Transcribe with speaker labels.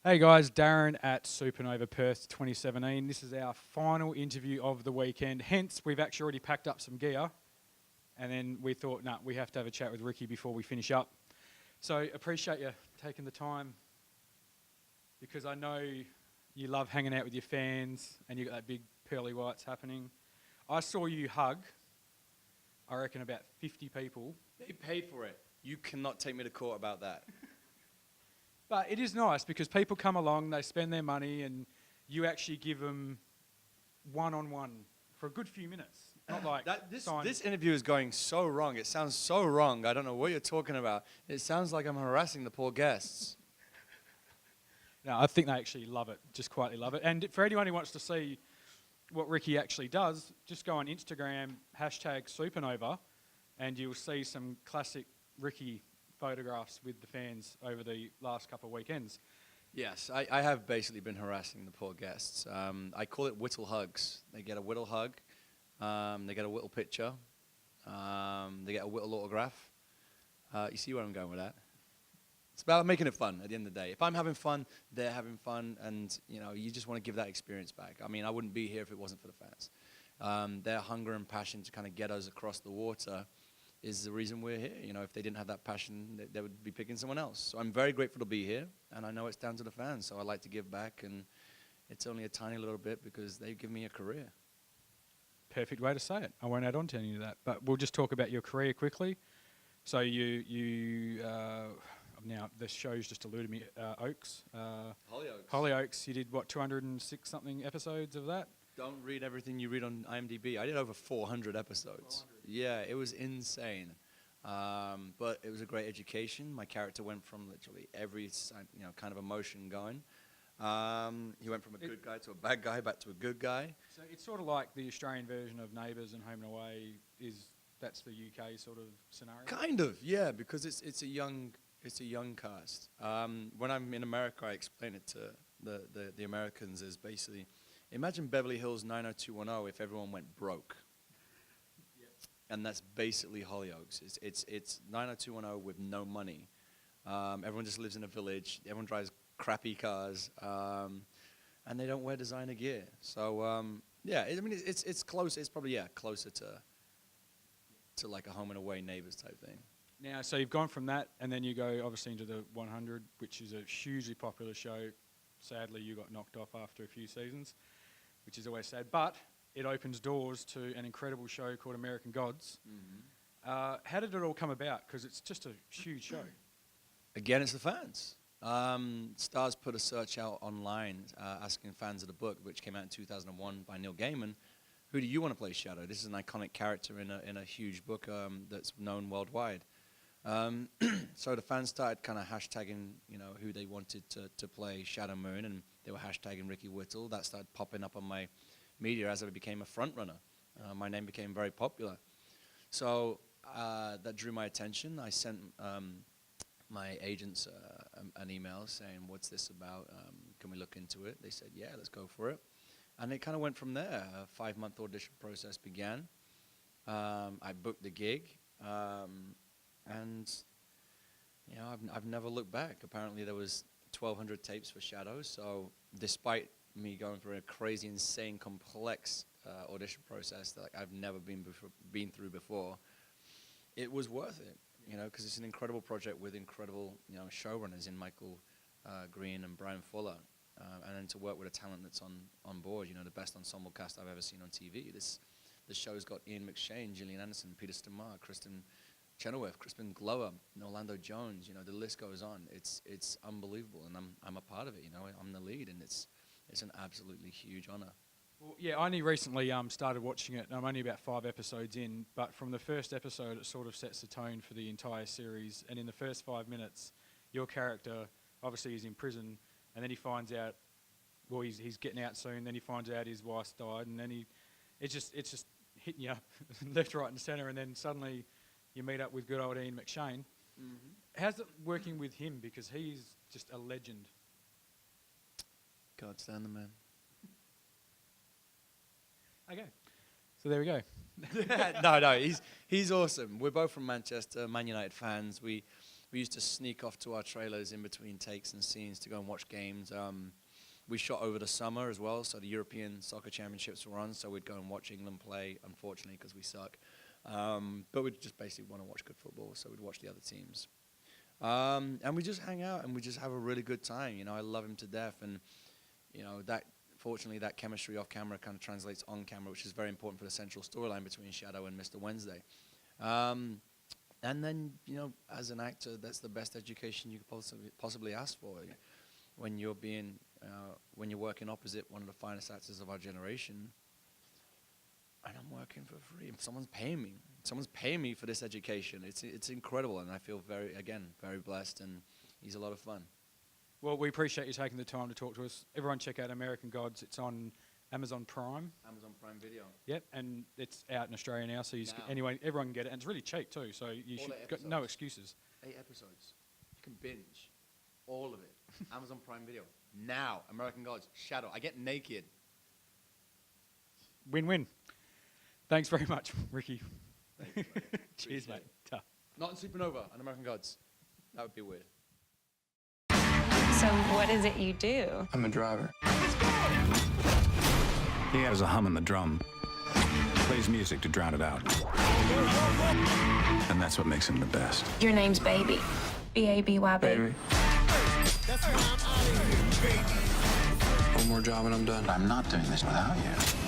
Speaker 1: Hey guys, Darren at Supanova Perth 2017. This is our final interview of the weekend. Hence, we've actually already packed up some gear. And then we thought, we have to have a chat with Ricky before we finish up. So appreciate you taking the time, because I know you love hanging out with your fans and you got that big pearly whites happening. I saw you hug, I reckon, about 50 people.
Speaker 2: They paid for it. You cannot take me to court about that.
Speaker 1: But it is nice because people come along, they spend their money, and you actually give them one-on-one for a good few minutes. Not like
Speaker 2: this interview is going so wrong. It sounds so wrong. I don't know what you're talking about. It sounds like I'm harassing the poor guests.
Speaker 1: No, I think they actually love it, just quietly love it. And for anyone who wants to see what Ricky actually does, just go on Instagram, #Supanova, and you'll see some classic Ricky photographs with the fans over the last couple of weekends.
Speaker 2: Yes, I have basically been harassing the poor guests. I call it Whittle hugs. They get a Whittle hug. They get a Whittle picture. They get a Whittle autograph. You see where I'm going with that? It's about making it fun at the end of the day. If I'm having fun, they're having fun, and you just want to give that experience back. I mean, I wouldn't be here if it wasn't for the fans. Their hunger and passion to kind of get us across the water is the reason we're here. If they didn't have that passion, they would be picking someone else. So I'm very grateful to be here, and I know it's down to the fans, so I like to give back, and it's only a tiny little bit because they've given me a career.
Speaker 1: Perfect way to say it. I won't add on to any of that, but we'll just talk about your career quickly. So now the show's just eluded me.
Speaker 2: Hollyoaks.
Speaker 1: Hollyoaks. You did what, 206 something episodes of that?
Speaker 2: Don't read everything you read on IMDb. I did over 400 episodes. 400. Yeah, it was insane. But it was a great education. My character went from literally every kind of emotion going. He went from a good guy to a bad guy, back to a good guy.
Speaker 1: So it's sort of like the Australian version of Neighbours and Home and Away. That's the UK sort of scenario?
Speaker 2: Kind of, yeah, because it's a young cast. When I'm in America, I explain it to the Americans as basically, imagine Beverly Hills 90210 if everyone went broke. Yep. And that's basically Hollyoaks. It's 90210 with no money. Everyone just lives in a village. Everyone drives crappy cars, and they don't wear designer gear. So it's close. It's probably closer to like a Home and Away Neighbours type thing.
Speaker 1: Now, so you've gone from that, and then you go obviously into the 100, which is a hugely popular show. Sadly, you got knocked off after a few seasons, which is always sad. But it opens doors to an incredible show called American Gods. Mm-hmm. How did it all come about? Because it's just a huge show.
Speaker 2: Again, it's the fans. Starz put a search out online asking fans of the book, which came out in 2001 by Neil Gaiman. Who do you want to play Shadow? This is an iconic character in a huge book that's known worldwide. So the fans started kind of hashtagging, who they wanted to play Shadow Moon, and they were hashtagging Ricky Whittle. That started popping up on my media as I became a front runner. My name became very popular. So that drew my attention. I sent my agents an email saying, "What's this about? Can we look into it?" They said, "Yeah, let's go for it." And it kind of went from there. A 5-month audition process began. I booked the gig, and I've never looked back. Apparently, there was 1,200 tapes for Shadow. So, despite me going through a crazy, insane, complex audition process that I've never been through before, it was worth it. Because it's an incredible project with incredible showrunners in Michael Green and Brian Fuller. And then to work with a talent that's on board, the best ensemble cast I've ever seen on TV. The show's got Ian McShane, Gillian Anderson, Peter Stormare, Kristen Chenoweth, Crispin Glover, Orlando Jones. The list goes on. It's unbelievable, and I'm a part of it. I'm the lead, and it's an absolutely huge honor.
Speaker 1: Well, yeah, I only recently started watching it, and I'm only about 5 episodes in. But from the first episode, it sort of sets the tone for the entire series. And in the first 5 minutes, your character obviously is in prison. And then he finds out, well, he's getting out soon. Then he finds out his wife's died, and then it's just hitting you up left, right, and centre. And then suddenly you meet up with good old Ian McShane. Mm-hmm. How's it working with him? Because he's just a legend.
Speaker 2: God stand the man.
Speaker 1: Okay, so there we go.
Speaker 2: No, he's awesome. We're both from Manchester, Man United fans. we used to sneak off to our trailers in between takes and scenes to go and watch games. We shot over the summer as well, so the European Soccer Championships were on, so we'd go and watch England play, unfortunately, because we suck. But we'd just basically want to watch good football, so we'd watch the other teams. And we just hang out, and we just have a really good time. You know, I love him to death, and, you know, fortunately, that chemistry off camera kind of translates on camera, which is very important for the central storyline between Shadow and Mr. Wednesday. And then, you know, as an actor, that's the best education you could possibly ask for. When you're working opposite one of the finest actors of our generation, and I'm working for free. Someone's paying me for this education. It's incredible, and I feel very blessed, and he's a lot of fun.
Speaker 1: Well, we appreciate you taking the time to talk to us. Everyone check out American Gods. It's on Amazon Prime.
Speaker 2: Amazon Prime Video.
Speaker 1: Yep, and it's out in Australia now, so everyone can get it, and it's really cheap too, so you should got no excuses.
Speaker 2: 8 episodes. You can binge all of it. Amazon Prime Video. Now, American Gods, Shadow. I get naked.
Speaker 1: Win-win. Thanks very much, Ricky.
Speaker 2: Thanks, mate.
Speaker 1: Cheers, mate. Ta.
Speaker 2: Not in Supanova and American Gods. That would be weird.
Speaker 3: So what is it you do?
Speaker 4: I'm a driver. He has a hum in the drum. Plays music to drown it out. And that's what makes him the best.
Speaker 3: Your name's Baby. B-A-B-Y,
Speaker 4: Baby. One more job and I'm done.
Speaker 5: I'm not doing this without you.